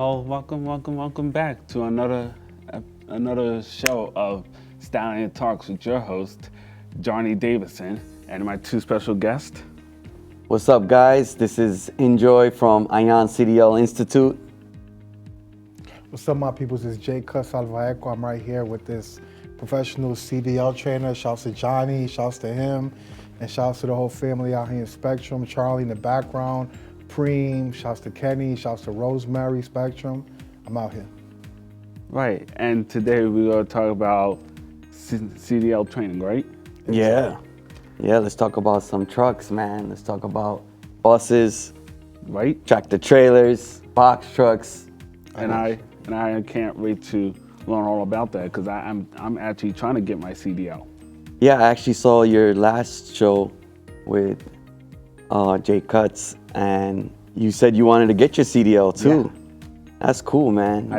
Welcome back to another show of Staten Island Talks with your host, Johnny Davidson, and my two special guests. What's up, guys? This is Enjoy from Ayaan CDL Institute. What's up, my peoples? It's Jay Salvaeco. I'm right here with this professional CDL trainer. Shouts to Johnny, shouts to him, and shouts to the whole family out here in Spectrum. Charlie in the background, Preem, shouts to Kenny, shouts to Rosemary, Spectrum. I'm out here. Right, and today we're going to talk about CDL training, right? Yeah, let's talk about some trucks, man. Let's talk about buses, Right? tractor trailers, box trucks. And I can't wait to learn all about that because I'm actually trying to get my CDL. Yeah, I actually saw your last show with Jay Cuts, and you said you wanted to get your CDL too. Yeah. That's cool, man.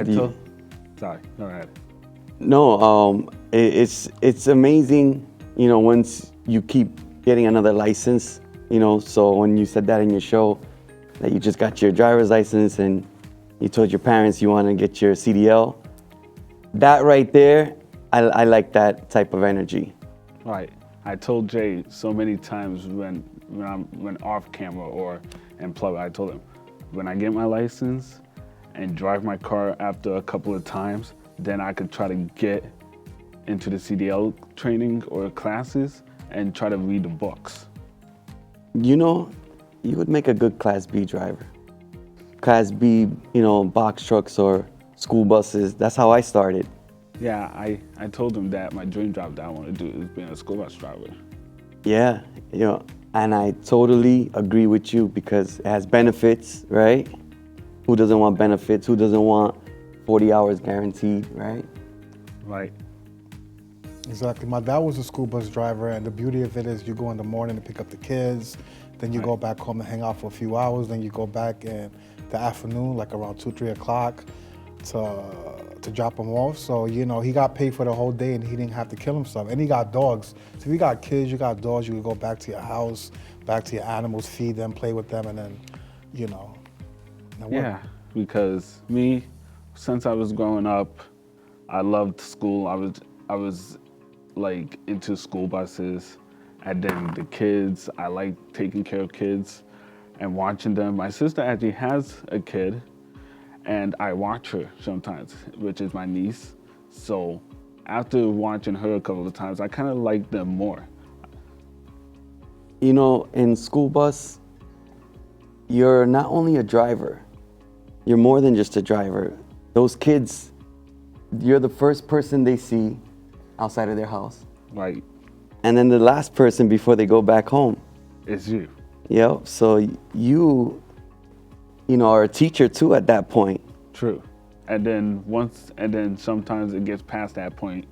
Sorry, go ahead. No, it's amazing, once you keep getting another license, so when you said that in your show, that you just got your driver's license and you told your parents you want to get your CDL, that right there, I like that type of energy. Right. I told Jay so many times when off camera or in public, I told him, when I get my license and drive my car after a couple of times, then I could try to get into the CDL training or classes and try to read the books. You would make a good Class B driver. Class B, box trucks or school buses. That's how I started. Yeah, I told him that my dream job that I want to do is being a school bus driver. Yeah, and I totally agree with you because it has benefits, right? Who doesn't want benefits? Who doesn't want 40 hours guaranteed, right? Right. Exactly. My dad was a school bus driver, and the beauty of it is you go in the morning to pick up the kids, then you go back home and hang out for a few hours, then you go back in the afternoon, like around 2, 3 o'clock, to drop them off. So, he got paid for the whole day and he didn't have to kill himself. And he got dogs. So if you got kids, you got dogs, you can go back to your house, back to your animals, feed them, play with them, and then, Yeah, because me, since I was growing up, I loved school. I was like into school buses, and then the kids. I like taking care of kids and watching them. My sister actually has a kid, and I watch her sometimes, which is my niece. So after watching her a couple of times, I kind of like them more. In school bus, you're not only a driver, you're more than just a driver. Those kids, you're the first person they see outside of their house. Right. And then the last person before they go back home. It's you. Yep, so you are a teacher too at that point. True. And then sometimes it gets past that point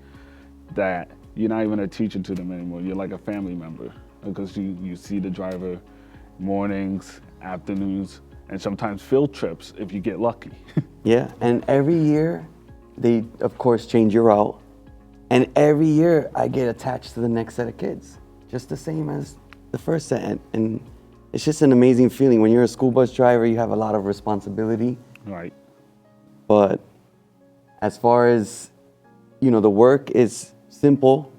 that you're not even a teacher to them anymore. You're like a family member because you see the driver mornings, afternoons, and sometimes field trips if you get lucky. Yeah, and every year they, of course, change your route. And every year I get attached to the next set of kids, just the same as the first set. And it's just an amazing feeling. When you're a school bus driver, you have a lot of responsibility. Right. But as far as, the work is simple.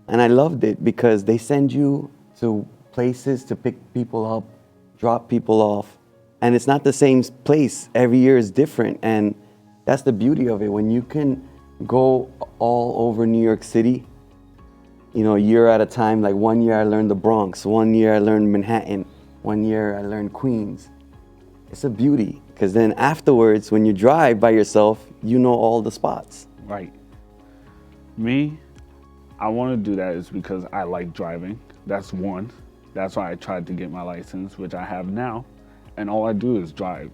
And I loved it because they send you to places to pick people up, drop people off. And it's not the same place. Every year is different. And that's the beauty of it. When you can go all over New York City, a year at a time. Like 1 year I learned the Bronx, 1 year I learned Manhattan, 1 year I learned Queens. It's a beauty because then afterwards, when you drive by yourself, you know all the spots. Right. Me, I want to do that is because I like driving. That's one. That's why I tried to get my license, which I have now. And all I do is drive.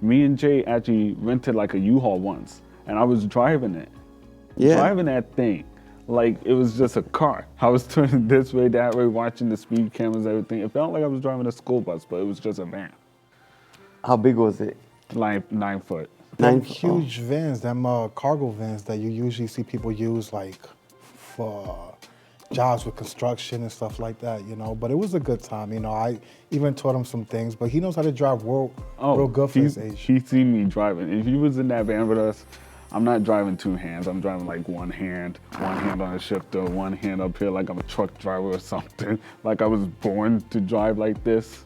Me and Jay actually rented like a U-Haul once, and I was driving it. Yeah. Driving that thing like it was just a car. I was turning this way, that way, watching the speed cameras, everything. It felt like I was driving a school bus, but it was just a van. How big was it? Like 9 foot. Them huge vans, them cargo vans that you usually see people use like for jobs with construction and stuff like that, you know. But it was a good time, you know. I even taught him some things, but he knows how to drive real good for his age. He seen me driving. If he was in that van with us, I'm not driving two hands. I'm driving like one hand on the shifter, one hand up here like I'm a truck driver or something. Like I was born to drive like this.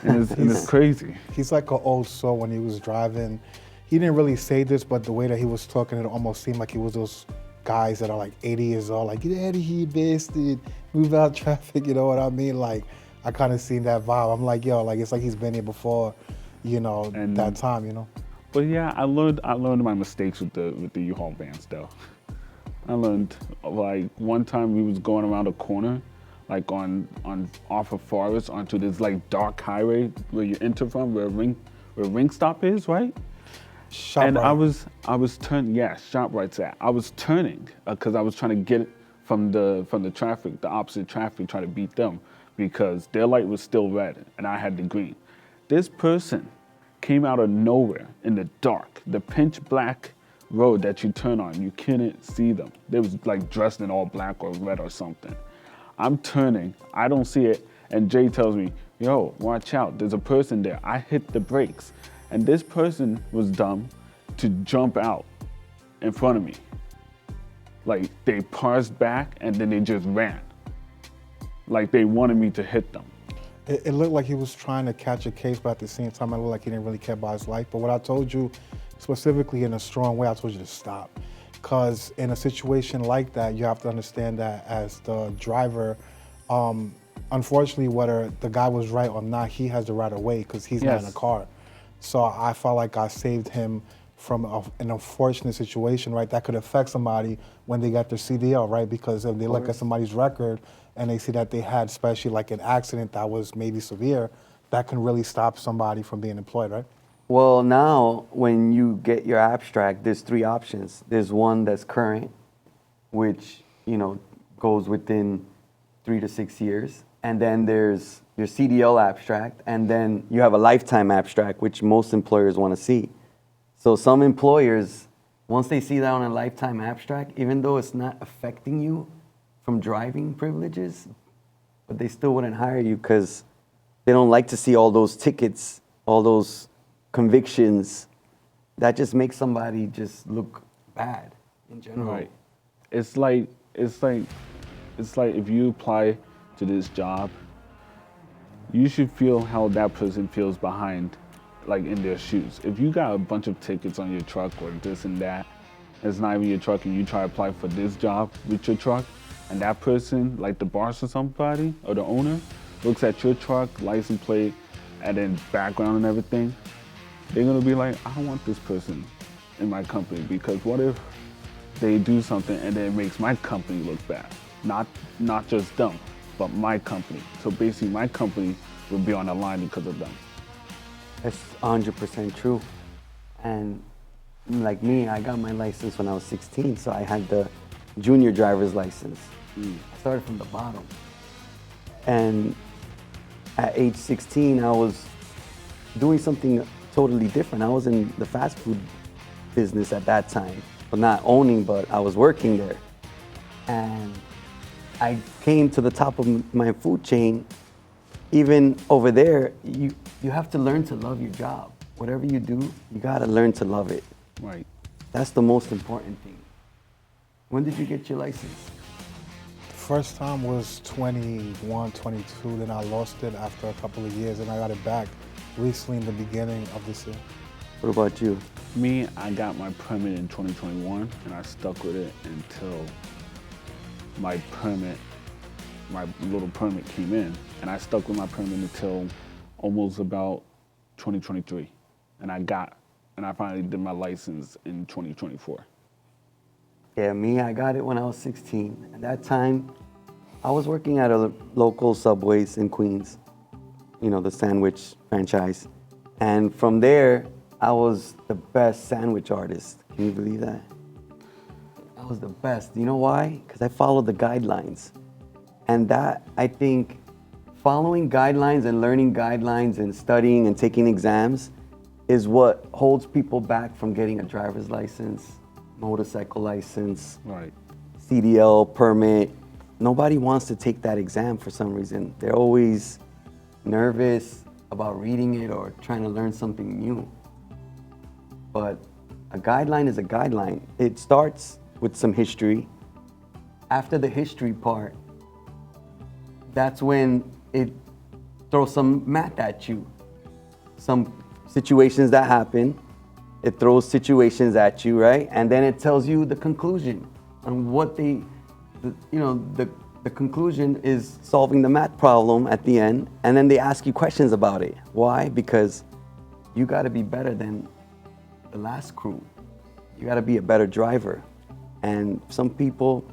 And it's crazy. He's like an old soul when he was driving. He didn't really say this, but the way that he was talking, it almost seemed like he was those guys that are like 80 years old, like, get out of here, bastard, move out traffic, you know what I mean? Like, I kind of seen that vibe. I'm like, yo, like, it's like he's been here before, you know, and that time, you know? But yeah, I learned my mistakes with the U-Haul vans though. I learned, like, one time we was going around a corner, like off of Forest onto this like dark highway where you enter from, where Ring Stop is, right? ShopRite. I was turning, yeah, ShopRite's at. I was turning because I was trying to get it from the traffic, the opposite traffic, trying to beat them because their light was still red and I had the green. This person came out of nowhere in the dark, the pitch black road that you turn on. You couldn't see them. They was like dressed in all black or red or something. I'm turning, I don't see it, and Jay tells me, yo, watch out, there's a person there. I hit the brakes. And this person was dumb to jump out in front of me. Like they parsed back and then they just ran. Like they wanted me to hit them. It looked like he was trying to catch a case, but at the same time, it looked like he didn't really care about his life. But what I told you, specifically in a strong way, I told you to stop. Because in a situation like that, you have to understand that as the driver, unfortunately, whether the guy was right or not, he has the right of way because he's not in a car. So I felt like I saved him from an unfortunate situation, right? That could affect somebody when they got their CDL, right? Because if they look at somebody's record and they see that they had, especially like an accident that was maybe severe, that can really stop somebody from being employed, right? Well, now when you get your abstract, there's three options. There's one that's current, which, you know, goes within 3 to 6 years. And then there's your CDL abstract, and then you have a lifetime abstract, which most employers want to see. So some employers, once they see that on a lifetime abstract, even though it's not affecting you from driving privileges, but they still wouldn't hire you because they don't like to see all those tickets, all those convictions. That just makes somebody just look bad in general. Right. It's like if you apply to this job, you should feel how that person feels behind, like in their shoes. If you got a bunch of tickets on your truck or this and that, it's not even your truck, and you try to apply for this job with your truck, and that person, like the boss or somebody, or the owner, looks at your truck, license plate, and then background and everything, they're gonna be like, I don't want this person in my company, because what if they do something and then it makes my company look bad? Not just them, but my company. So basically my company will be on the line because of them. That's 100% true. And like me, I got my license when I was 16, so I had the junior driver's license. I started from the bottom. And at age 16, I was doing something totally different. I was in the fast food business at that time, but not owning, but I was working there. And I came to the top of my food chain. Even over there, you have to learn to love your job. Whatever you do, you gotta learn to love it. Right. That's the most important thing. When did you get your license? First time was 21, 22, then I lost it after a couple of years, and I got it back recently in the beginning of this year. What about you? Me, I got my permit in 2021, and I stuck with it until my little permit came in, and I stuck with my permit until almost about 2023, and I finally did my license in 2024. Yeah, me, I got it when I was 16. At that time, I was working at a local Subways in Queens, you know, the sandwich franchise. And from there, I was the best sandwich artist. Can you believe that? I was the best. You know why? Because I followed the guidelines. And that, I think, following guidelines and learning guidelines and studying and taking exams is what holds people back from getting a driver's license, motorcycle license, Right. CDL permit, nobody wants to take that exam for some reason. They're always nervous about reading it or trying to learn something new. But a guideline is a guideline. It starts with some history. After the history part, that's when it throws some math at you. Some situations that happen, it throws situations at you, right? And then it tells you the conclusion on what the conclusion is solving the math problem at the end. And then they ask you questions about it. Why? Because you got to be better than the last crew. You got to be a better driver. And some people,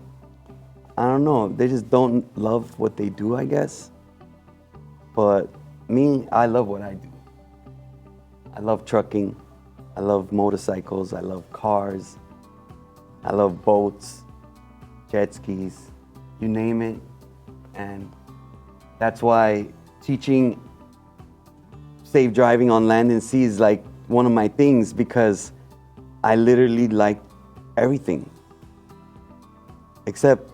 I don't know, they just don't love what they do, I guess. But me, I love what I do. I love trucking. I love motorcycles. I love cars. I love boats, jet skis, you name it. And that's why teaching safe driving on land and sea is like one of my things, because I literally like everything. Except,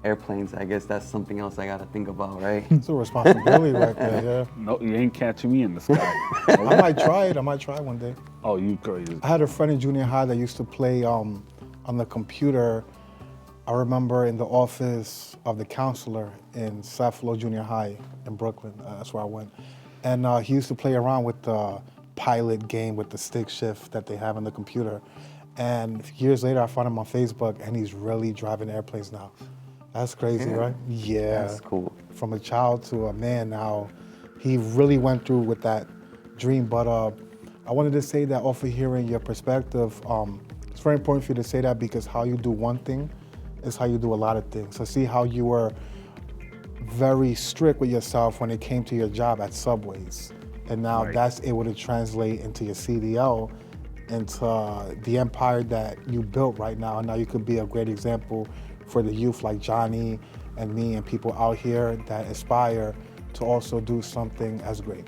airplanes. I guess that's something else I gotta think about, right? It's a responsibility right there, yeah. No, you ain't catching me in the sky. I might try it. I might try one day. Oh, you crazy. I had a friend in junior high that used to play on the computer. I remember in the office of the counselor in South Low Junior High in Brooklyn. That's where I went. And he used to play around with the pilot game with the stick shift that they have on the computer. And years later, I found him on Facebook, and he's really driving airplanes now. That's crazy, right? Yeah. That's cool. From a child to a man now, he really went through with that dream. But I wanted to say that off of hearing your perspective, it's very important for you to say that, because how you do one thing is how you do a lot of things. So see how you were very strict with yourself when it came to your job at Subways. And now Right. that's able to translate into your CDL, into the empire that you built right now. And now you could be a great example for the youth like Johnny and me and people out here that aspire to also do something as great.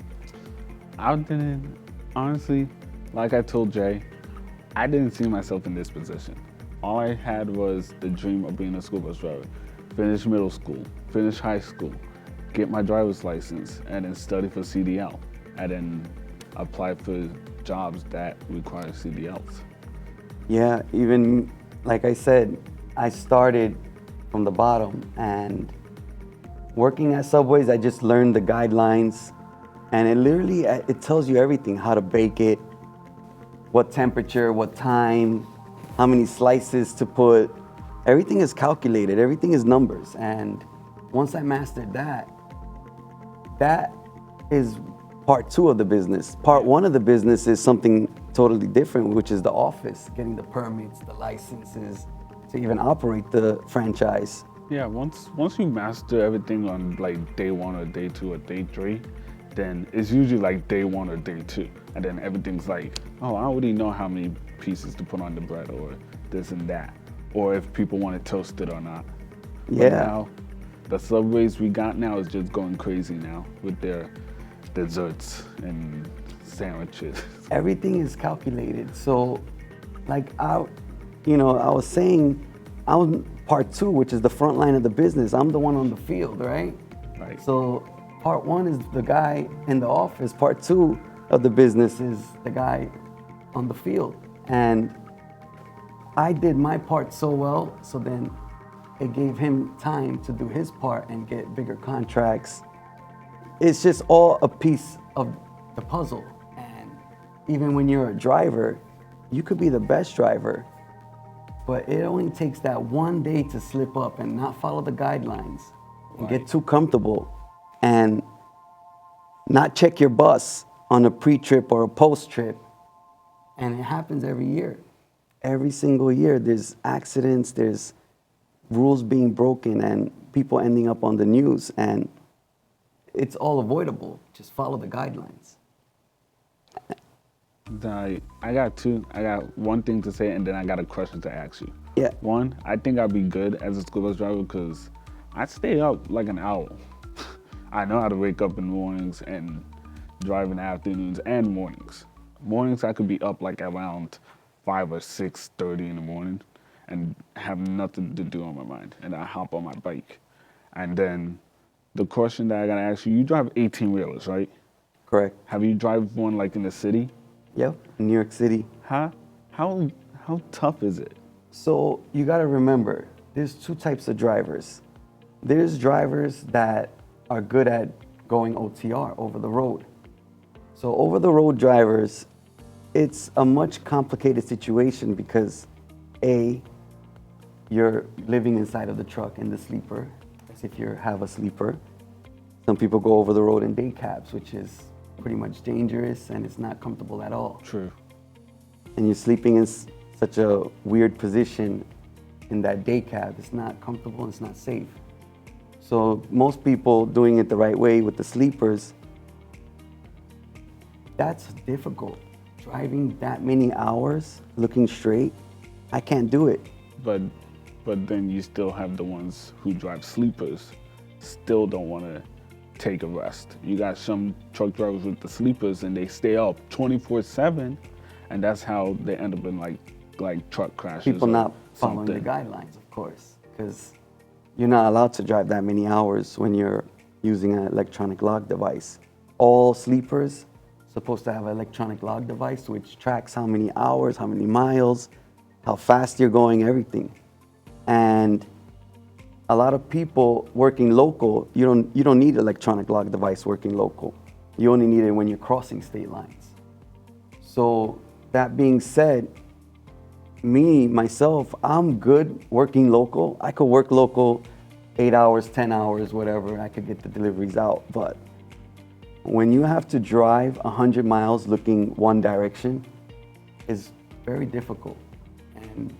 I didn't, honestly, like I told Jay, I didn't see myself in this position. All I had was the dream of being a school bus driver. Finish middle school, finish high school, get my driver's license, and then study for CDL, and then apply for jobs that require CDLs. Yeah, even like I said, I started from the bottom, and working at Subways, I just learned the guidelines, and it tells you everything, how to bake it, what temperature, what time, how many slices to put. Everything is calculated, everything is numbers. And once I mastered that is part two of the business. Part one of the business is something totally different, which is the office, getting the permits, the licenses, to even operate the franchise. Yeah, once you master everything on like day one or day two or day three, then it's usually like day one or day two. And then everything's like, oh, I already know how many pieces to put on the bread or this and that. Or if people want to toast it or not. Yeah. But now, the Subways we got now is just going crazy now with their desserts and sandwiches. Everything is calculated. So, like I was saying, I was part two, which is the front line of the business. I'm the one on the field, right? Right. So part one is the guy in the office. Part two of the business is the guy on the field. And I did my part so well, so then it gave him time to do his part and get bigger contracts. It's just all a piece of the puzzle. And even when you're a driver, you could be the best driver, but it only takes that one day to slip up and not follow the guidelines and get too comfortable and not check your bus on a pre-trip or a post-trip. And it happens every year. Every single year, there's accidents, there's rules being broken, and people ending up on the news, and it's all avoidable. Just follow the guidelines. I got one thing to say, and then I got a question to ask you. Yeah. One, I think I'd be good as a school bus driver because I stay up like an owl. I know how to wake up in the mornings and drive in the afternoons and mornings. Mornings I could be up like around 5 or 6:30 in the morning, and have nothing to do on my mind, and I hop on my bike. And then the question that I gotta ask you, you drive 18 wheelers, right? Correct. Have you drive one like in the city? Yep, in New York City. How how tough is it? So you got to remember, there's two types of drivers. There's drivers that are good at going OTR, over the road. So over the road drivers, it's a much complicated situation because A, you're living inside of the truck in the sleeper, as if you have a sleeper. Some people go over the road in day cabs, which is pretty much dangerous and it's not comfortable at all. True. And you're sleeping in such a weird position in that day cab. It's not comfortable, it's not safe. So most people doing it the right way with the sleepers, that's difficult. Driving that many hours, looking straight, I can't do it. But then you still have the ones who drive sleepers, still don't want to take a rest. You got some truck drivers with the sleepers and they stay up 24/7, and that's how they end up in like truck crashes. People or not following something. the guidelines, of course, because you're not allowed to drive that many hours when you're using an electronic log device. All sleepers supposed to have an electronic log device which tracks how many hours, how many miles, how fast you're going, everything. And a lot of people working local, you don't need electronic log device working local. You only need it when you're crossing state lines. So that being said, myself, I'm good working local. I could work local 8 hours, 10 hours, whatever. I could get the deliveries out. But when you have to drive 100 miles looking one direction, is very difficult. And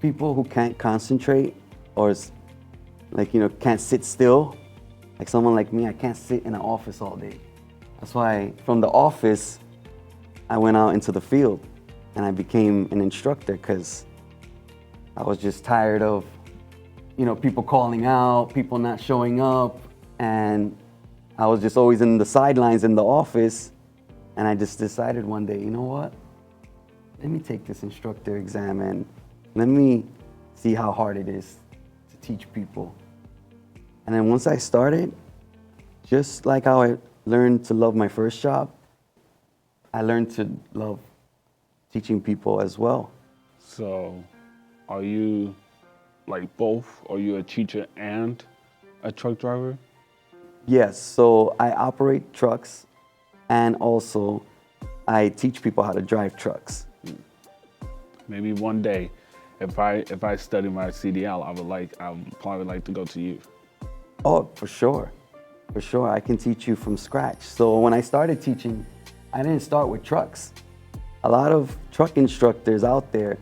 people who can't concentrate or can't sit still, like someone like me, I can't sit in an office all day. That's why from the office, I went out into the field and I became an instructor because I was just tired of, people calling out, people not showing up, and I was just always in the sidelines in the office. And I just decided one day, you know what? Let me take this instructor exam and let me see how hard it is to teach people. And then once I started, just like how I learned to love my first job, I learned to love teaching people as well. So, are you like both? Are you a teacher and a truck driver? Yes, so I operate trucks and also I teach people how to drive trucks. Maybe one day, if I study my CDL, I would probably like to go to you. Oh, for sure. For sure, I can teach you from scratch. So when I started teaching, I didn't start with trucks. A lot of truck instructors out there,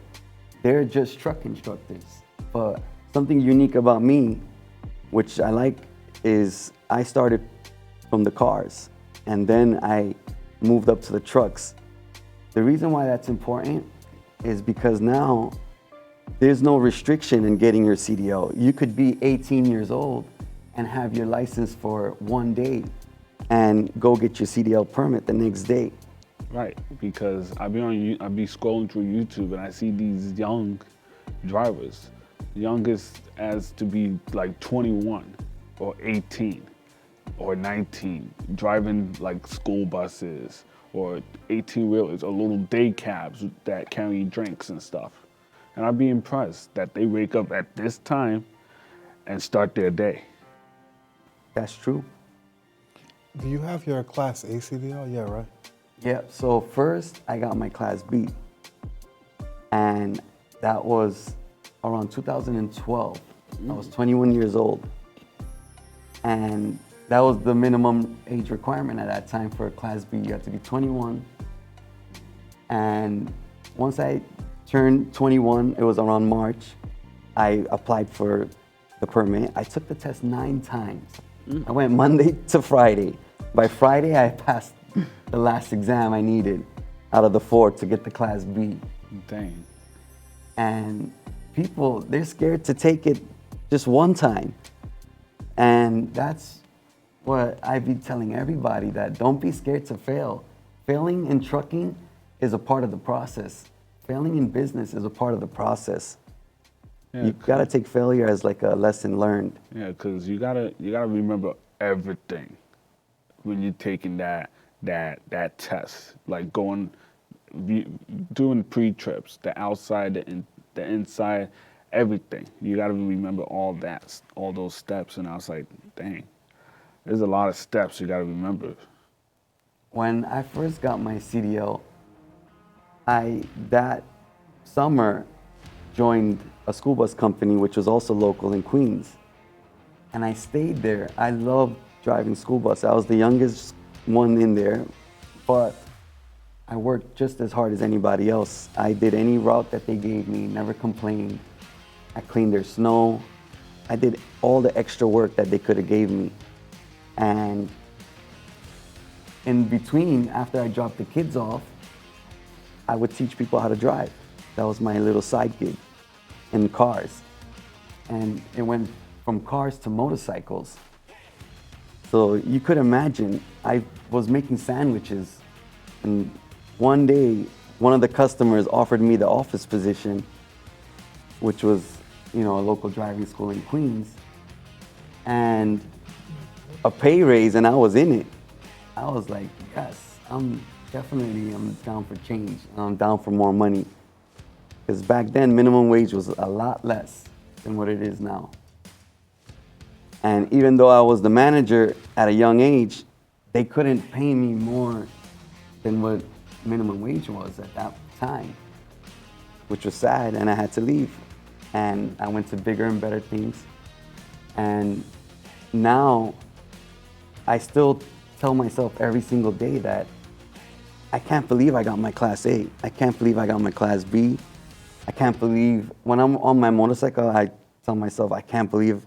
they're just truck instructors. But something unique about me, which I like, is I started from the cars and then I moved up to the trucks. The reason why that's important is because now there's no restriction in getting your CDL. You could be 18 years old and have your license for one day and go get your CDL permit the next day. Right, because I be scrolling through YouTube and I see these young drivers, youngest as to be like 21 or 18 or 19, driving like school buses or 18-wheelers or little day cabs that carry drinks and stuff. And I'd be impressed that they wake up at this time and start their day. That's true. Do you have your Class A CDL? Yeah, right? Yeah, so first I got my Class B. And that was around 2012. I was 21 years old. And that was the minimum age requirement at that time for a Class B. You had to be 21. And once I turned 21, it was around March, I applied for the permit. I took the test 9 times. I went Monday to Friday. By Friday, I passed the last exam I needed out of the 4 to get the Class B. Dang. And people, they're scared to take it just one time. And that's what I be telling everybody, that don't be scared to fail. Failing in trucking is a part of the process. Failing in business is a part of the process. Yeah, You gotta take failure as like a lesson learned. yeah, because you gotta remember everything when you're taking that test, like doing pre-trips, the outside, the inside, everything. You got to remember all those steps. And I was like, dang, there's a lot of steps you got to remember. When I first got my CDL, I that summer joined a school bus company which was also local in Queens. And I stayed there. I loved driving school bus. I was the youngest one in there, but I worked just as hard as anybody else. I did any route that they gave me, never complained. I cleaned their snow. I did all the extra work that they could have gave me. And in between, after I dropped the kids off, I would teach people how to drive. That was my little side gig in cars. And it went from cars to motorcycles. So you could imagine, I was making sandwiches, and one day, one of the customers offered me the office position, which was, a local driving school in Queens, and a pay raise, and I was in it. I was like, yes, I'm down for change. I'm down for more money. Because back then, minimum wage was a lot less than what it is now. And even though I was the manager at a young age, they couldn't pay me more than what minimum wage was at that time, which was sad, and I had to leave. And I went to bigger and better things. And now I still tell myself every single day that I can't believe I got my Class A. I can't believe I got my Class B. I can't believe, when I'm on my motorcycle, I tell myself, I can't believe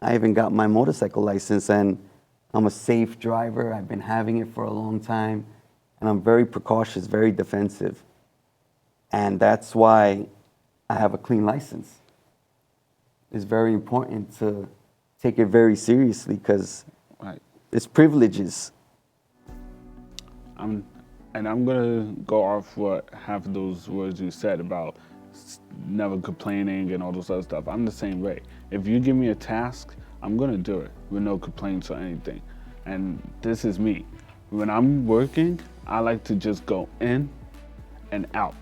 I even got my motorcycle license, and I'm a safe driver. I've been having it for a long time, and I'm very precautious, very defensive. And that's why I have a clean license. It's very important to take it very seriously, because Right. it's privileges. I'm gonna go off what half of those words you said about never complaining and all those other stuff. I'm the same way. If you give me a task, I'm gonna do it with no complaints or anything. And this is me. When I'm working, I like to just go in and out.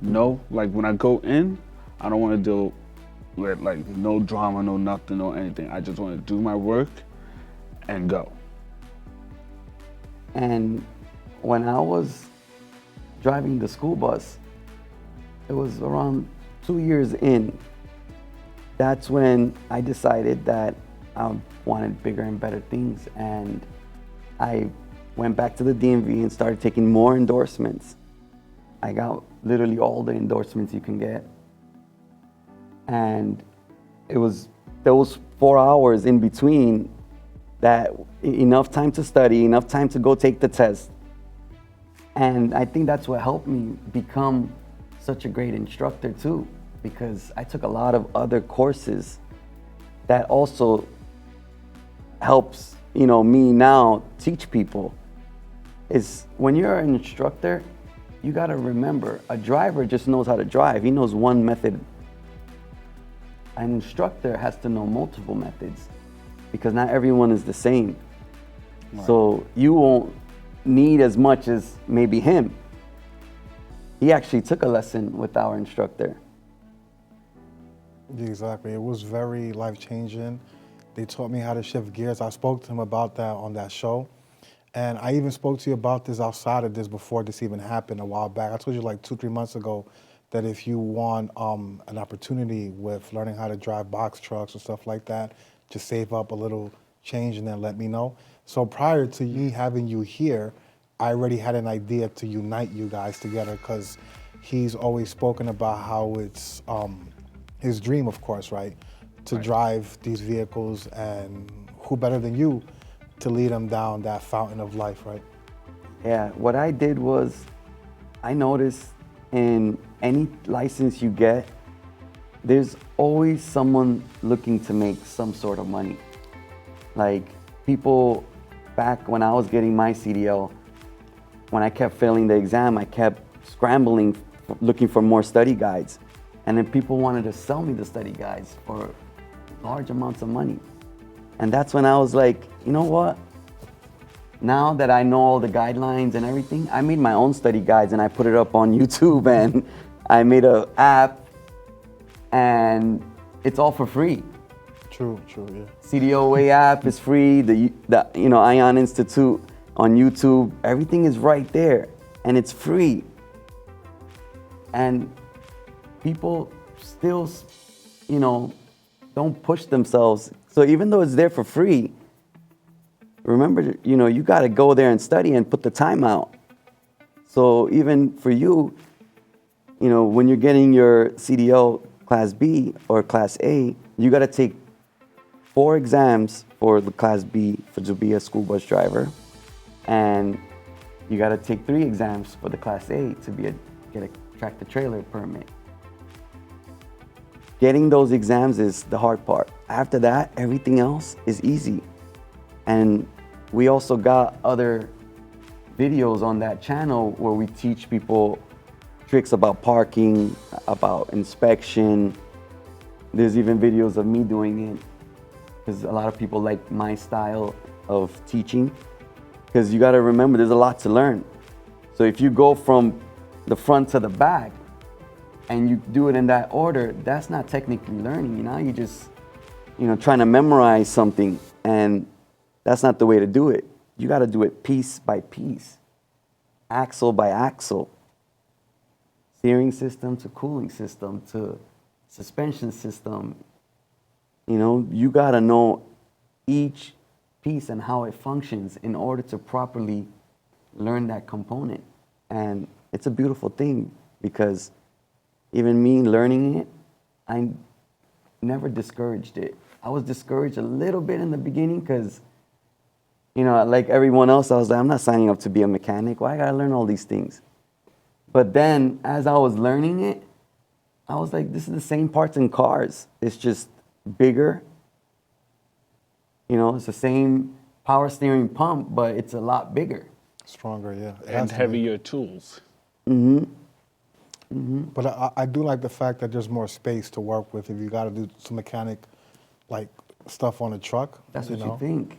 No, like when I go in, I don't want to deal with like no drama, no nothing, no anything. I just want to do my work and go. And when I was driving the school bus, it was around 2 years in. That's when I decided that I wanted bigger and better things. And I went back to the DMV and started taking more endorsements. I got literally all the endorsements you can get. And it was those 4 hours in between that enough time to study, enough time to go take the test. And I think that's what helped me become such a great instructor too, because I took a lot of other courses that also helps, me now teach people. Is when you're an instructor, you gotta remember, a driver just knows how to drive. He knows one method. An instructor has to know multiple methods, because not everyone is the same. Right. So you won't need as much as maybe him. He actually took a lesson with our instructor. Exactly. It was very life-changing. They taught me how to shift gears. I spoke to him about that on that show. And I even spoke to you about this outside of this before this even happened a while back. I told you like 2-3 months ago that if you want an opportunity with learning how to drive box trucks or stuff like that, just save up a little change and then let me know. So prior to me having you here, I already had an idea to unite you guys together, because he's always spoken about how it's his dream, of course, right? To drive these vehicles, and who better than you to lead him down that fountain of life, right? Yeah, what I did was, I noticed in any license you get, there's always someone looking to make some sort of money. Like people back when I was getting my CDL, when I kept failing the exam, I kept scrambling, looking for more study guides. And then people wanted to sell me the study guides for large amounts of money. And that's when I was like, you know what? Now that I know all the guidelines and everything, I made my own study guides and I put it up on YouTube, and I made an app, and it's all for free. True, yeah. CDL app is free. The Ayaan Institute on YouTube, everything is right there, and it's free. And people still, don't push themselves. So even though it's there for free, remember, you got to go there and study and put the time out. So even for you, when you're getting your CDL Class B or Class A, you got to take 4 exams for the Class B to be a school bus driver, and you got to take 3 exams for the Class A to get a tractor trailer permit. Getting those exams is the hard part. After that, everything else is easy. And we also got other videos on that channel where we teach people tricks about parking, about inspection. There's even videos of me doing it, because a lot of people like my style of teaching. Because you got to remember, there's a lot to learn. So if you go from the front to the back and you do it in that order, that's not technically learning. You just, trying to memorize something, and that's not the way to do it. You got to do it piece by piece, axle by axle, steering system to cooling system to suspension system. You got to know each piece and how it functions in order to properly learn that component. And it's a beautiful thing, because even me learning it, I never discouraged it. I was discouraged a little bit in the beginning because, like everyone else, I was like, I'm not signing up to be a mechanic. Why I gotta learn all these things? But then as I was learning it, I was like, this is the same parts in cars. It's just bigger. It's the same power steering pump, but it's a lot bigger. Stronger, yeah. And heavier tools. But I do like the fact that there's more space to work with if you got to do some mechanic like stuff on a truck. That's what you think.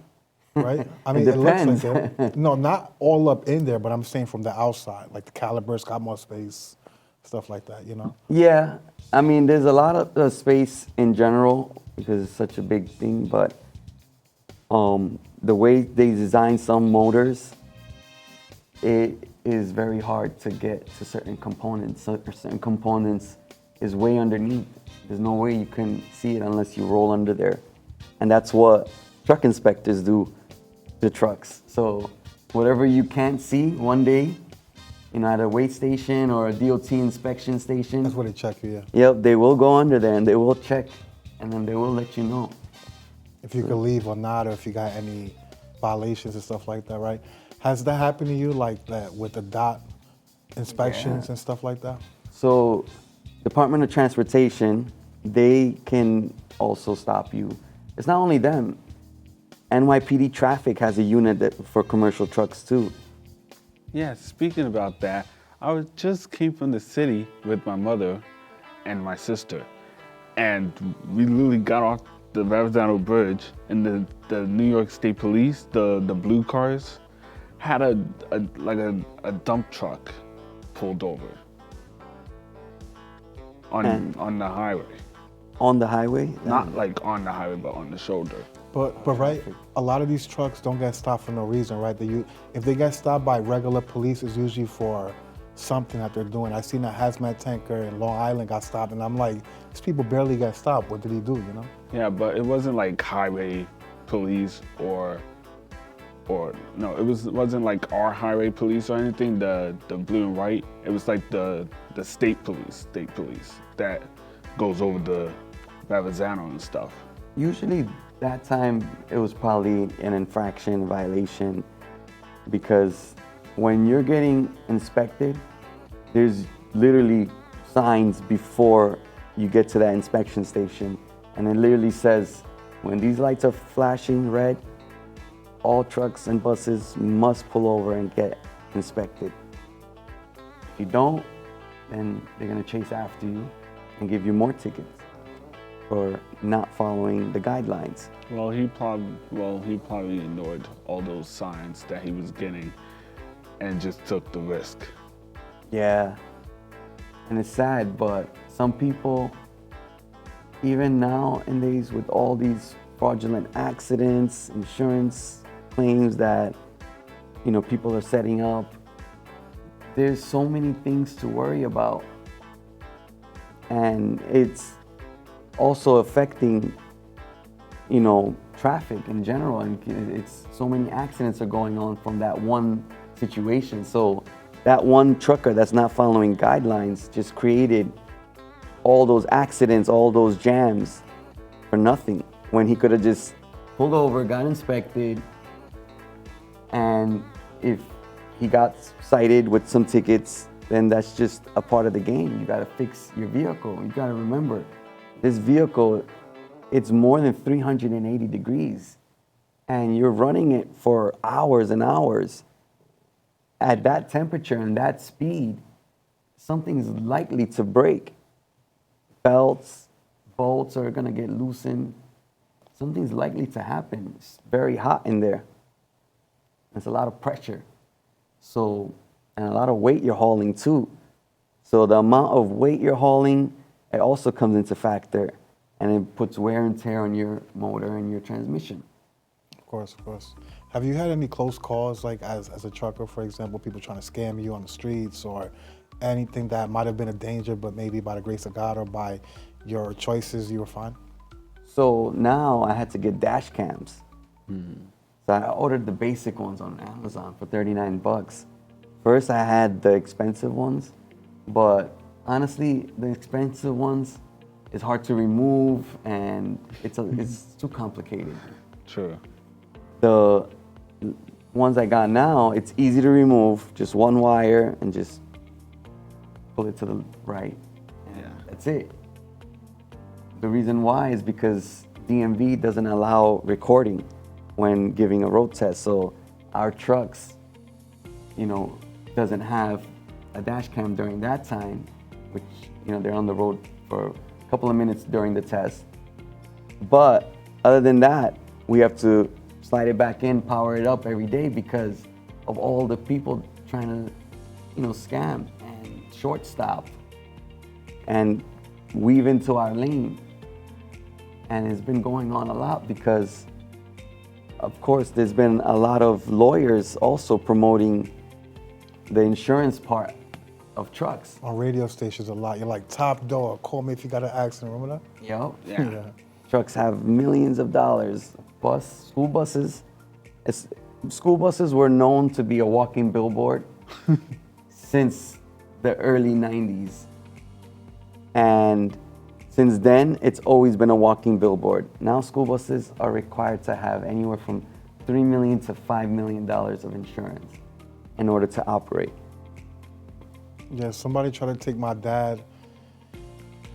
Right? I mean, it looks like it. No, not all up in there, but I'm saying from the outside, like the calipers got more space, stuff like that, Yeah, I mean, there's a lot of space in general because it's such a big thing, but the way they design some motors, it is very hard to get to certain components. Certain components is way underneath. There's no way you can see it unless you roll under there. And that's what truck inspectors do to trucks. So whatever you can't see one day, at a weight station or a DOT inspection station. That's where they check you, yeah. Yep, they will go under there and they will check, and then they will let you know. If you could leave or not, or if you got any violations and stuff like that, right? Has that happened to you like that with the DOT inspections and stuff like that? So Department of Transportation, they can also stop you. It's not only them. NYPD Traffic has a unit for commercial trucks too. Yeah, speaking about that, just came from the city with my mother and my sister, and we literally got off the Verrazano Bridge, and the New York State Police, the blue cars, had a dump truck pulled over on the highway. On the highway? Not like on the highway, but on the shoulder. But right, a lot of these trucks don't get stopped for no reason, right? If they get stopped by regular police, it's usually for something that they're doing. I seen a hazmat tanker in Long Island got stopped, and I'm like, these people barely get stopped. What did he do, Yeah, but it wasn't like highway police or no, it wasn't like our highway police or anything, the blue and white. It was like the state police that goes over the Verrazano and stuff. Usually that time it was probably an infraction, violation, because when you're getting inspected, there's literally signs before you get to that inspection station, and it literally says, when these lights are flashing red, all trucks and buses must pull over and get inspected. If you don't, then they're gonna chase after you and give you more tickets for not following the guidelines. Well, he probably ignored all those signs that he was getting and just took the risk. Yeah, and it's sad, but some people, even nowadays with all these fraudulent accidents, insurance claims that, people are setting up, there's so many things to worry about. And it's also affecting, traffic in general. And it's so many accidents are going on from that one situation. So that one trucker that's not following guidelines just created all those accidents, all those jams for nothing, when he could have just pulled over, got inspected, and if he got cited with some tickets, then that's just a part of the game. You gotta fix your vehicle. You gotta remember, this vehicle, it's more than 380 degrees, and you're running it for hours and hours. At that temperature and that speed, something's likely to break. Belts, bolts are gonna get loosened. Something's likely to happen. It's very hot in there. There's a lot of pressure. So, and a lot of weight you're hauling too. So the amount of weight you're hauling, it also comes into factor, and it puts wear and tear on your motor and your transmission. Of course, of course. Have you had any close calls, like as a trucker, for example, people trying to scam you on the streets, or anything that might have been a danger, but maybe by the grace of God or by your choices, you were fine? So now I had to get dash cams. So I ordered the basic ones on Amazon for $39. First I had the expensive ones, but honestly, the expensive ones is hard to remove, and it's too complicated. True. The ones I got now, it's easy to remove, just one wire and just pull it to the right. And that's it. The reason why is because DMV doesn't allow recording when giving a road test. So our trucks, doesn't have a dash cam during that time, which, they're on the road for a couple of minutes during the test. But other than that, we have to slide it back in, power it up every day because of all the people trying to, scam and short stop and weave into our lane. And it's been going on a lot because, of course, there's been a lot of lawyers also promoting the insurance part of trucks. On radio stations a lot. You're like, top door, call me if you got an accident, remember that? Yep. Yeah. Trucks have millions of dollars. School buses were known to be a walking billboard since the early 90s. And since then, it's always been a walking billboard. Now school buses are required to have anywhere from $3 million to $5 million of insurance in order to operate. Yeah, somebody tried to take my dad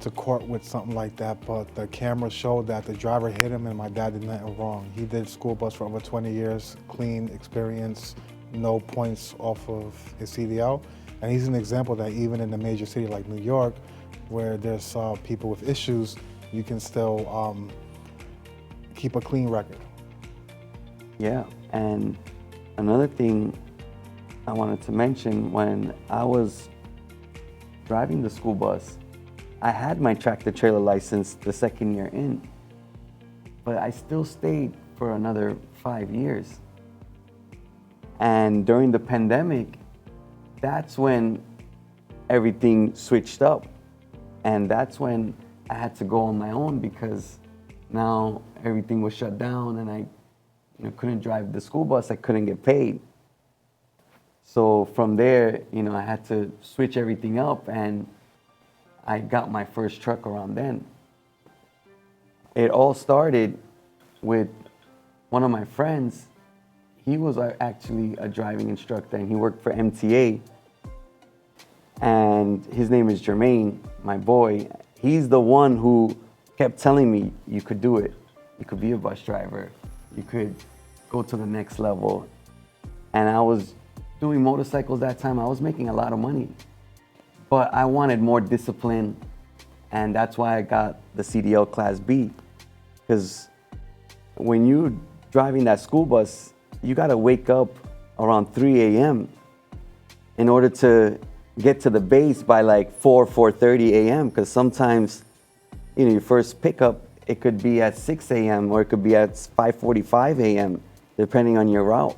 to court with something like that, but the camera showed that the driver hit him and my dad did nothing wrong. He did school bus for over 20 years, clean experience, no points off of his CDL. And he's an example that even in a major city like New York, where there's people with issues, you can still keep a clean record. Yeah, and another thing I wanted to mention, when I was driving the school bus, I had my tractor trailer license the second year in, but I still stayed for another 5 years. And during the pandemic, that's when everything switched up. And that's when I had to go on my own because now everything was shut down and I couldn't drive the school bus, I couldn't get paid. So from there, I had to switch everything up, and I got my first truck around then. It all started with one of my friends. He was actually a driving instructor and he worked for MTA. And his name is Jermaine, my boy. He's the one who kept telling me, you could do it. You could be a bus driver. You could go to the next level. And I was doing motorcycles that time. I was making a lot of money, but I wanted more discipline And that's why I got the CDL Class B. Because when you're driving that school bus, you gotta wake up around 3 a.m. in order to get to the base by like 4:30 a.m. Because sometimes, your first pickup, it could be at 6 a.m. or it could be at 5:45 a.m. depending on your route.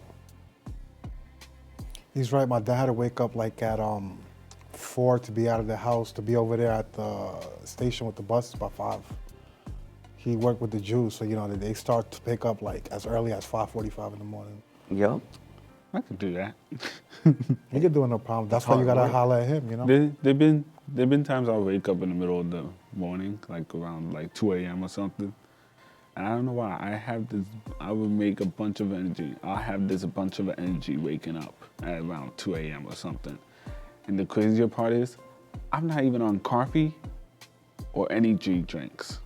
He's right. My dad had to wake up like at 4 to be out of the house, to be over there at the station with the buses by 5. He worked with the Jews, so they start to pick up like as early as 5:45 in the morning. Yep. I could do that. He could do it no problem. That's why you gotta holler at him, There've been times I'll wake up in the middle of the morning, like around like 2 a.m. or something. And I don't know why. I would make a bunch of energy. I'll have this bunch of energy waking up at around 2 a.m. or something. And the crazier part is, I'm not even on coffee or energy drinks.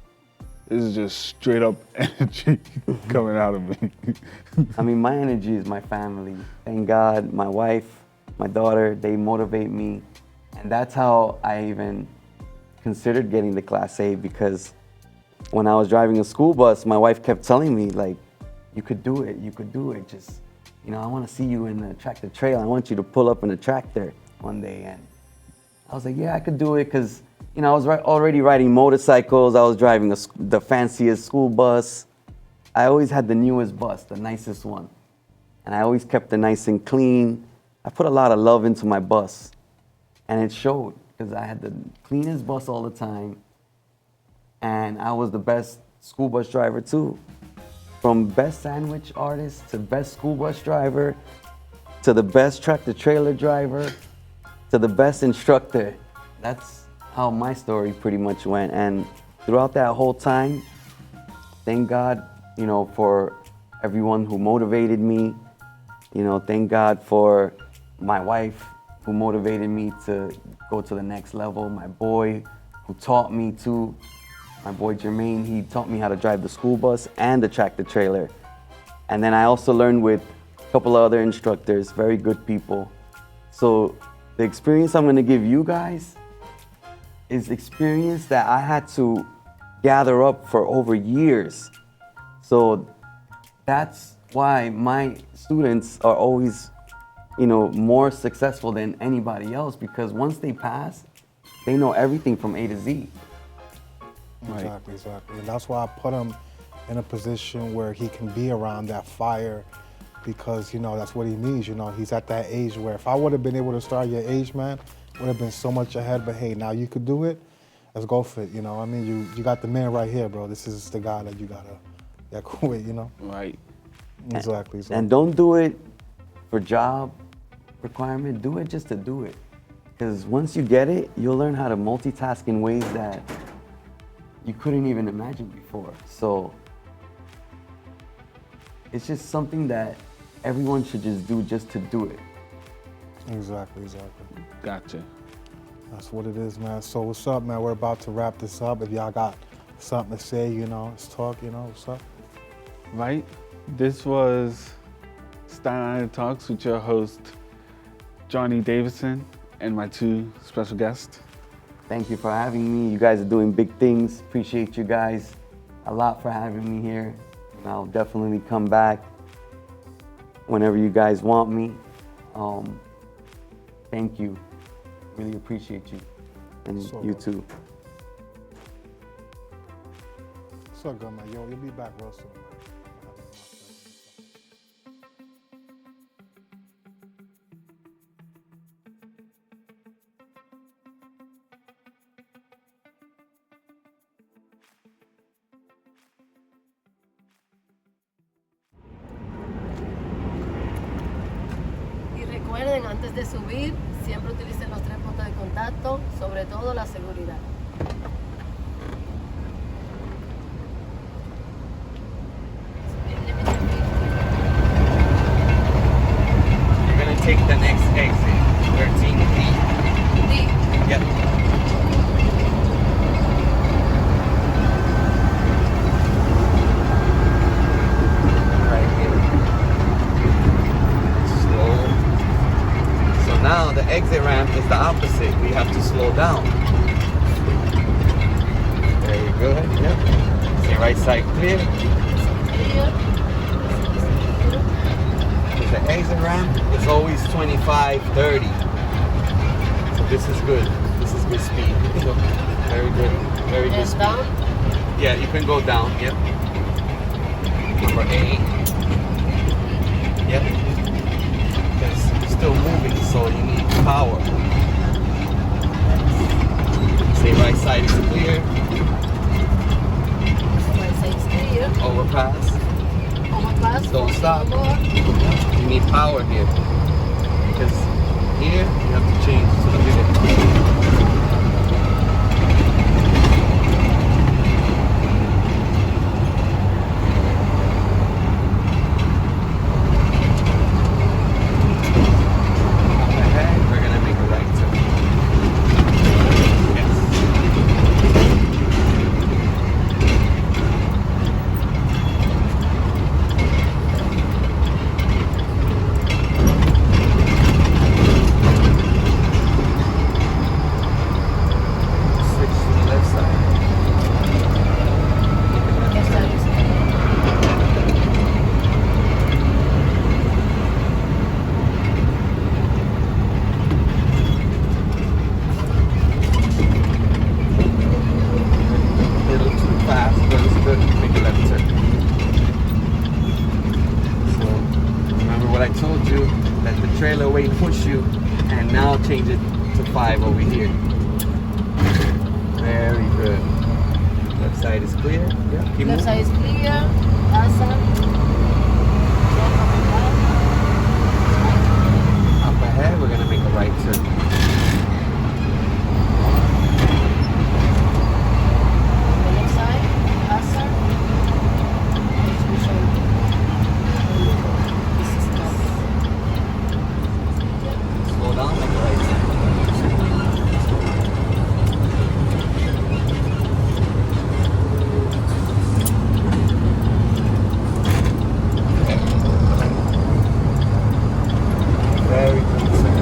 This is just straight up energy coming out of me. I mean, my energy is my family. Thank God, my wife, my daughter, they motivate me. And that's how I even considered getting the Class A, because when I was driving a school bus, my wife kept telling me, like, you could do it, just, I want to see you in the tractor trailer. I want you to pull up in a tractor one day. And I was like, yeah, I could do it, because, I was already riding motorcycles. I was driving the fanciest school bus. I always had the newest bus, the nicest one. And I always kept it nice and clean. I put a lot of love into my bus. And it showed, because I had the cleanest bus all the time. And I was the best school bus driver too. From best sandwich artist to best school bus driver to the best tractor trailer driver to the best instructor. That's how my story pretty much went. And throughout that whole time, thank God, for everyone who motivated me. Thank God for my wife who motivated me to go to the next level. My boy who taught me to. My boy Jermaine, he taught me how to drive the school bus and the tractor trailer. And then I also learned with a couple of other instructors, very good people. So the experience I'm gonna give you guys is experience that I had to gather up for over years. So that's why my students are always, more successful than anybody else, because once they pass, they know everything from A to Z. Exactly. And that's why I put him in a position where he can be around that fire, because, that's what he needs. He's at that age where if I would have been able to start your age, man, would have been so much ahead. But hey, now you could do it. Let's go for it. You got the man right here, bro. This is the guy that you gotta quit. Right. Exactly. And don't do it for job requirement. Do it just to do it. Because once you get it, you'll learn how to multitask in ways that you couldn't even imagine before. So it's just something that everyone should just do just to do it. Exactly. Gotcha. That's what it is, man. So what's up, man? We're about to wrap this up. If y'all got something to say, let's talk, what's up? Right? This was Staten Island Talks with your host, Johnny Davidson, and my 2 special guests. Thank you for having me. You guys are doing big things. Appreciate you guys a lot for having me here. And I'll definitely come back whenever you guys want me. Thank you. Really appreciate you. And So you good. too. So good, man. You'll be back real soon, man. Y recuerden, antes de subir, siempre utilicen los 3 puntos de contacto, sobre todo la seguridad. You're gonna take the next exit, 13D. Yep. Right here. Slow. So now the exit ramp is the opposite. We have to slow down. good. Yep. Say right side clear. Clear. With the exit ramp, it's always 25, 30. So this is good. This is good speed. So very good. Very good And speed. down. Yeah, you can go down. Yep. Number 8. Yep. Because it's still moving, so you need power. Say right side is clear. Right side is clear. Overpass. Overpass. Don't stop. More. You need power here. Because here you have to change to the middle. We're gonna make a right turn. Yes. Switch to the left side. Left side is clear. A little too fast, but it's good to make a left turn. So remember what I told you, let the trailer weight push you, and now change it to 5 over here. Very good. Left side is clear. Yeah, keep Left moving. side is clear. Asa. Up ahead, we're gonna make a right turn. The left side. Asa. This is not. Slow down, make a right turn. Very good turn.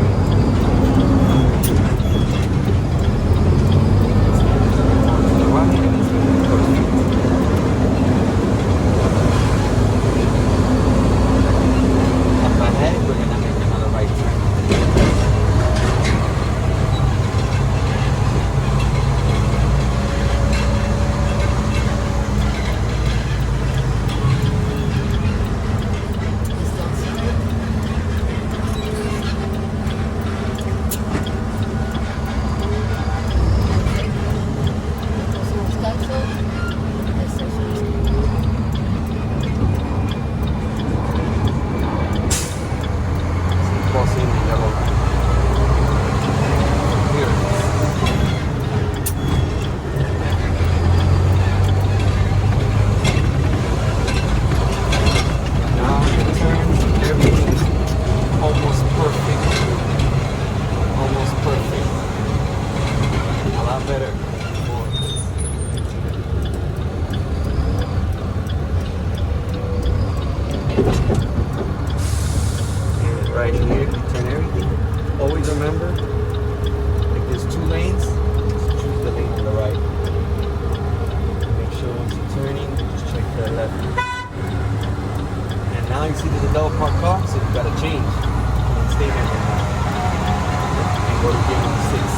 To the right, and it's gonna be perfect. Up ahead, we're gonna make another right turn. Crossing the yellow line. Here it is. Now the turns, everything almost perfect. Almost perfect. A lot better than before. And right here, turn everything. Always remember, if there's 2 lanes, just choose the lane on the right. Make sure once you're turning, just check the left. And now you see there's a double parked car, so you gotta change. And stay there for now. And go to gear number 6.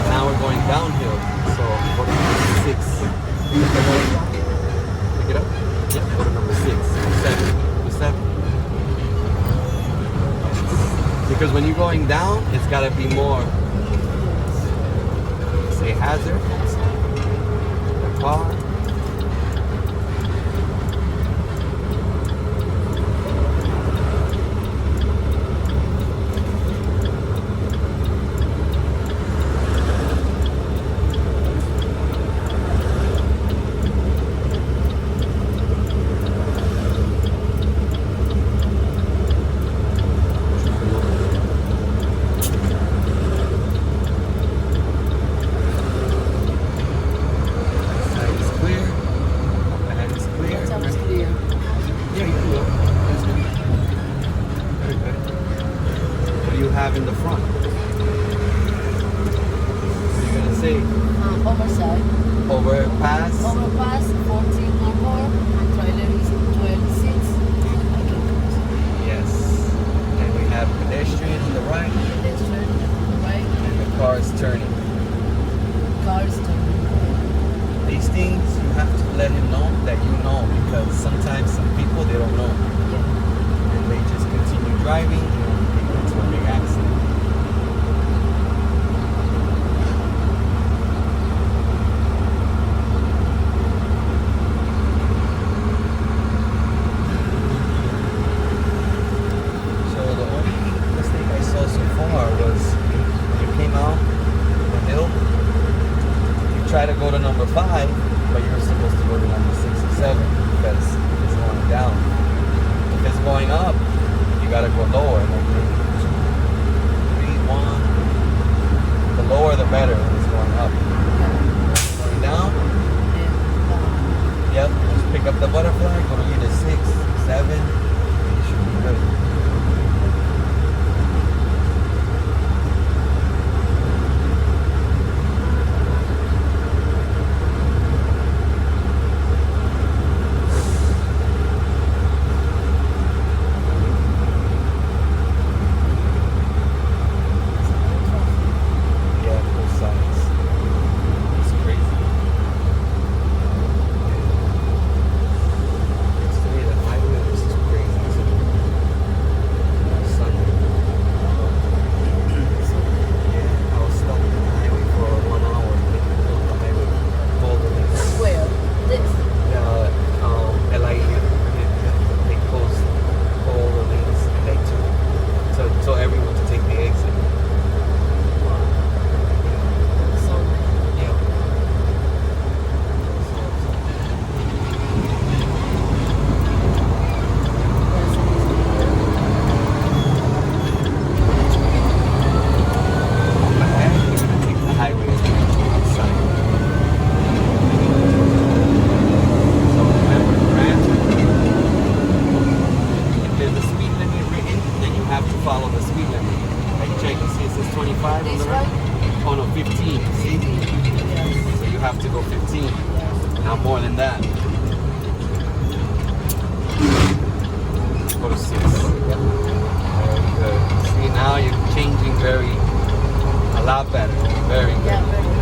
Now we're going downhill, so go to number 6. Pick it up. Yep, go to number 6. 7. Number 7. Because when you're going down, it's gotta be more. Say hazard. The car. overpass. Overpass 14 or more, and trailer is 12 seats. I can cruise. Yes. And we have pedestrian on the right, Pedestrian, right? and the car is turning. Cars turning. These things you have to let him know that you know, because sometimes some people they don't know, Yeah. and they just continue driving and they get into a big accident. So the only mistake I saw so far was when you came out the hill, you try to go to number 5, but you're supposed to go to number 6 or 7 because it's going down. If it's going up, you gotta go lower, like 2, 3, 1. The lower the better when it's going up. Going down, yep, just pick up the butterfly, go to either 6, 7, and you should be good. Yeah, both sides. It's crazy. Yesterday the highway was too crazy too. Sunday. Yeah, I was stuck on the highway for 1 hour. On the highway. Called the police. Where? This. LIE. They closed all the lanes and they told everyone to take the exit. Sunday. Yeah. Take the highway outside. So remember, Grant, if there's a speed limit written, then you have to follow the speed limit. Like check, you see it says 25 on This the right? one? Oh no, 15, see? Yes. So you have to go 15, Yes. not more than that. Go to 6. Yep. Very good. See, now you're changing a lot better. Very good. Yeah, very good.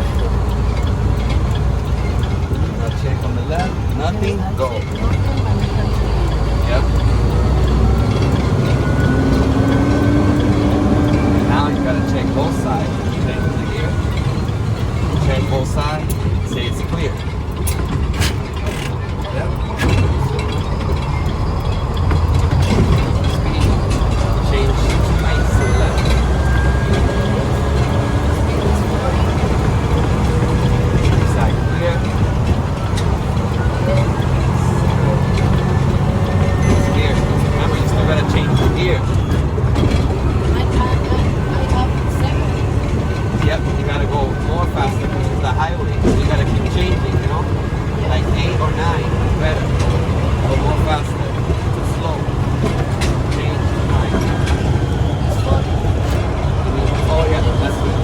Now check on the left, nothing, go. Nothing. Yep. And now you gotta check both sides. Check the gear. Check both sides. Say it's clear. Yep. Speed. Change right to left. Side clear. Gear. Remember, you still gotta change the gear. I have 7. Yep, you gotta go more faster because it's the highway. So you gotta keep changing, you know? Like 8 or 9 is better. Go more faster. Too slow. Change 9. Oh yeah, that's good.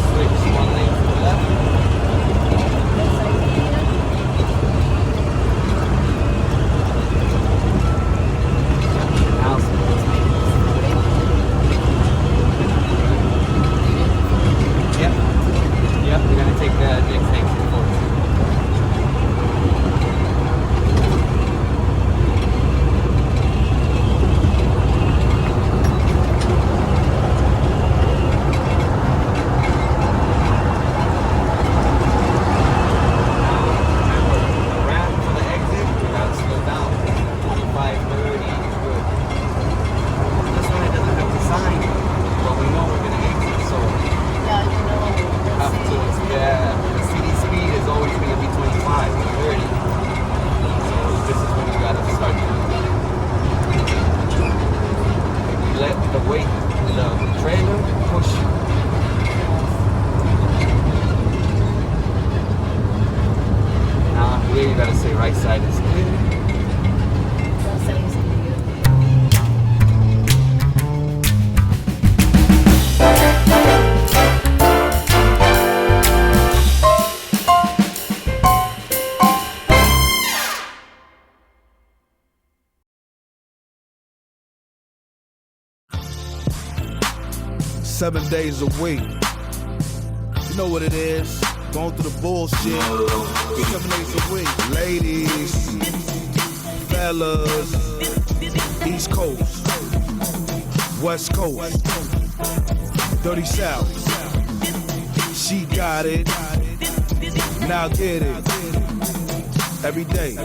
Switch 1 lane to the left. Now yep. Yep, we're gonna take the next exit forward. Remember, around for the exit, we gotta slow down. 25, 30 is good. This one it doesn't have the sign, but we know we're gonna exit, so Yeah, you know. have to, yeah, the city speed 7 days a week. You know what it is. Going through the bullshit. 7 days a week. Ladies, fellas, East Coast, West Coast, Dirty South. She got it. Now get it. Every day.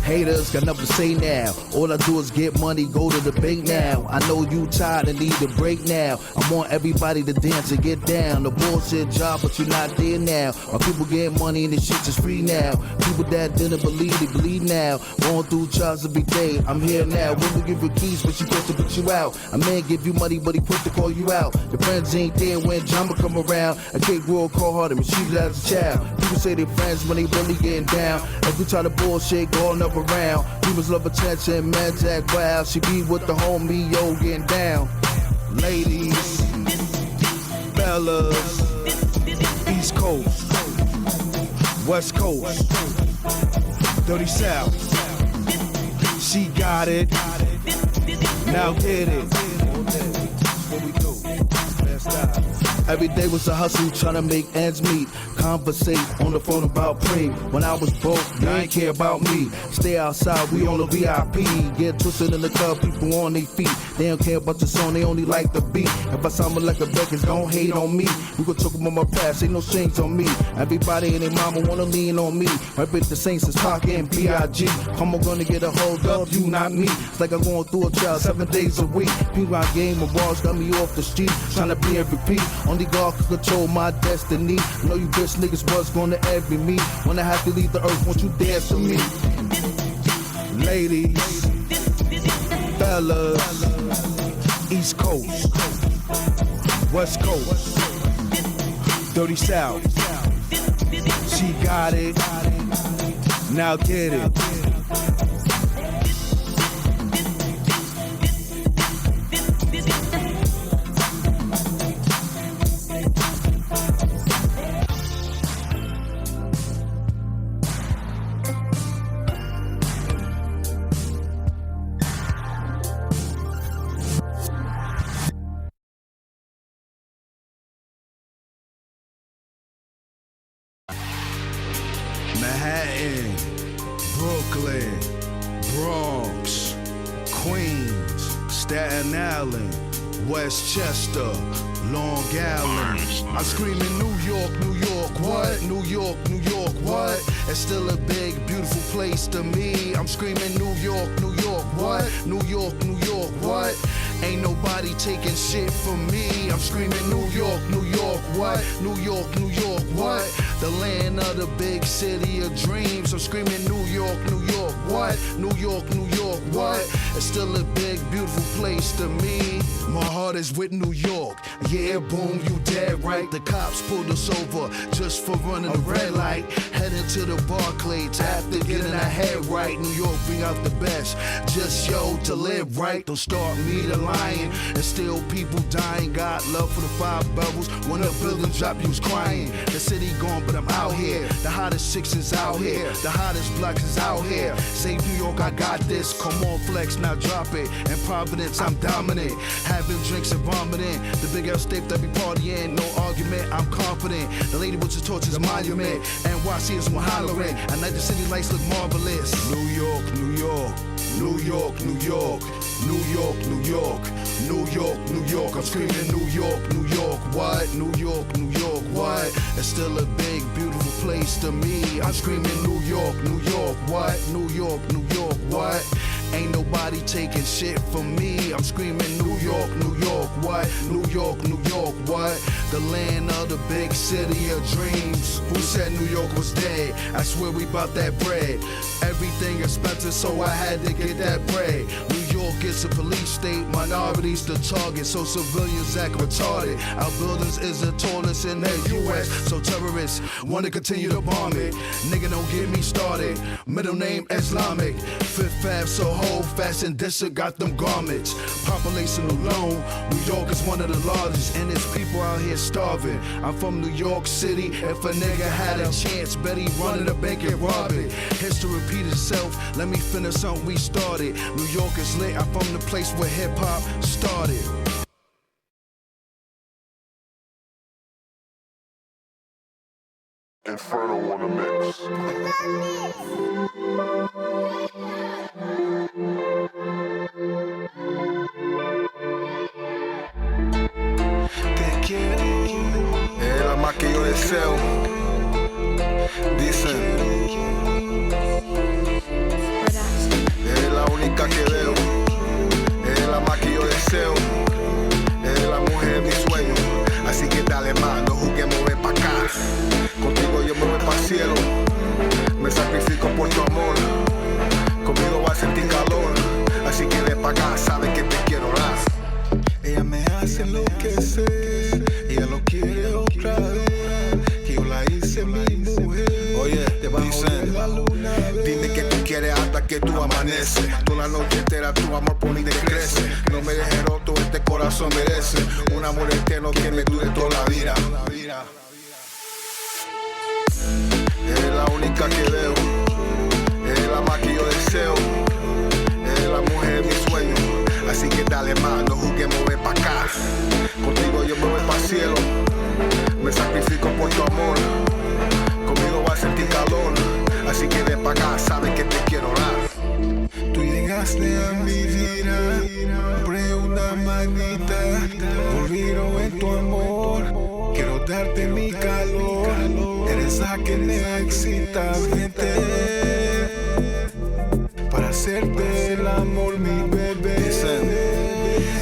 Haters got nothing to say now. All I do is get money, go to the bank now. I know you tired and need a break now. I want everybody to dance and get down. The bullshit job, but you're not there now. My people get money and this shit is free now. People that didn't believe, they believe now. Going through trials every day, I'm here now. Women give you keys, but she supposed to put you out. A man give you money, but he put to call you out. Your friends ain't there when drama come around. A kid grew up cold hearted, mischievous as a child. People say they're friends when they really getting down. Every time the bullshit going up around. Demons love attention, man act wild. She be with the homie, yo, getting down. Ladies, fellas, East Coast, West Coast, Dirty South. She got it. Now get it. What we do? Every day was a hustle, trying to make ends meet. Conversate on the phone about pre. When I was broke, they ain't care about me. Stay outside, we on the VIP. Get twisted in the club, people on their feet. They don't care about the song, they only like the beat. If I sound like a beggars, don't hate on me. We gon' talk about my past, ain't no shame on me. Everybody and their mama wanna lean on me. Right with the Saints is talking B.I.G. Come on, gonna get a hold up, you not me. It's like I'm going through a trial 7 days a week. People out game of bars got me off the street. Tryna be and repeat. Only God can control my destiny. Know you bitch niggas was gonna envy me. When I have to leave the earth, won't you dance to me? Ladies, fellas, East Coast, West Coast, Dirty South. She got it. Now get it. Manhattan, Brooklyn, Bronx, Queens, Staten Island, Westchester, Long Island. I'm screaming New York, New York, what? New York, New York, what? It's still a big, beautiful place to me. I'm screaming New York, New York, what? New York, New York, what? Ain't nobody taking shit from me. I'm screaming New York, New York, what? New York, New York, what? The land of the big city of dreams. I'm screaming New York, New York, what? New York, New York, what? It's still a big, beautiful place to me. My heart is with New York. Yeah, boom, you dead right. The cops pulled us over just for running a red light. Heading to the Barclays after getting our head right. New York bring out the best. Just yo to live right. Don't start me to lying. And still people dying. Got love for the 5 boroughs. When the building dropped, you was crying. The city gone, but I'm out here. The hottest chicks is out here. The hottest blacks is out here. Say New York, I got this. Come on, flex, now drop it. In Providence, I'm dominant. Having drinks and vomiting. The big L state that be partying. No argument, I'm confident. The lady with the torch is a monument. NYC is my hollering. At night the city lights look marvelous. New York, New York. New York, New York. New York, New York. New York, New York. I'm screaming New York, New York. What? New York, New York. What? It's still a big, beautiful place to me. I'm screaming New York, New York. What? New York, New York. What? Ain't nobody taking shit from me. I'm screaming New York, New York, what? New York, New York, what? The land of the big city of dreams. Who said New York was dead? I swear we bout that bread. Everything expensive, so I had to get that bread. New York is a police state, minorities the target, so civilians act retarded. Our buildings is the tallest in the U.S., so terrorists want to continue to bomb it. Nigga, don't get me started. Middle name Islamic. Fifth Ave, so hold fast and disregard them garments. Population alone, New York is one of the largest, and there's people out here starving. I'm from New York City. If a nigga had a chance, bet he run in a bank and rob it. History repeat itself. Let me finish something we started. New York is lit. I'm from the place where hip hop started. Inferno on the mix. Te quiero, es la más que yo deseo. Dicen, es la única que veo. Es la más que yo deseo. Es la mujer de mis sueños. Así que dale más, no juguemos, ven pa' acá. Contigo yo me voy pa' cielo. Me sacrifico por tu amor. Conmigo vas a sentir calor. Así que ven pa' acá, sabes que te quiero dar. Ella me hace enloquecer. Ella lo quiere otra vez. Que yo la hice mi mujer. Oye, dicen, dime que tú quieres hasta que tú amaneces. Toda la noche entera tu amor por mí crece. No me dejes roto, este corazón merece un amor eterno que me dure toda la vida. Es la única que veo. Es la más que yo deseo. Es la mujer de mis sueños. Así que dale más, no juguemos, ven pa' acá. Contigo yo me voy pa' cielo. Me sacrifico por tu amor. Conmigo vas a sentir calor. Así que ven pa' acá, sabes que te quiero dar. Tú llegaste a mi vida, compré una manita, olvido en tu amor. Quiero darte mi calor. Eres la que me excita, vente. Para hacerte el amor, mi bebé. Dicen,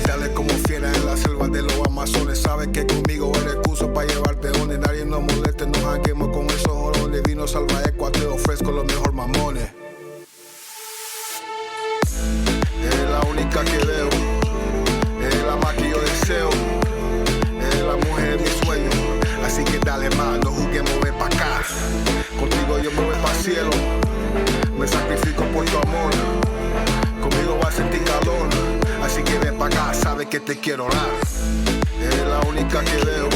dale como fiera en la selva de los Amazones. Sabes que conmigo eres excusa para llevarte donde nadie nos moleste. Nos janguemos con esos jorones. Vino salvaje, te ofrezco los mejor mamones. Es la única que veo. Es la más que yo deseo. Es la mujer de mis sueños. Así que dale más, no juguemos, ven pa' acá. Contigo yo me voy pa' cielo. Me sacrifico por tu amor. Conmigo vas a sentir calor. Así que ven pa' acá, sabes que te quiero dar. Es la única que veo.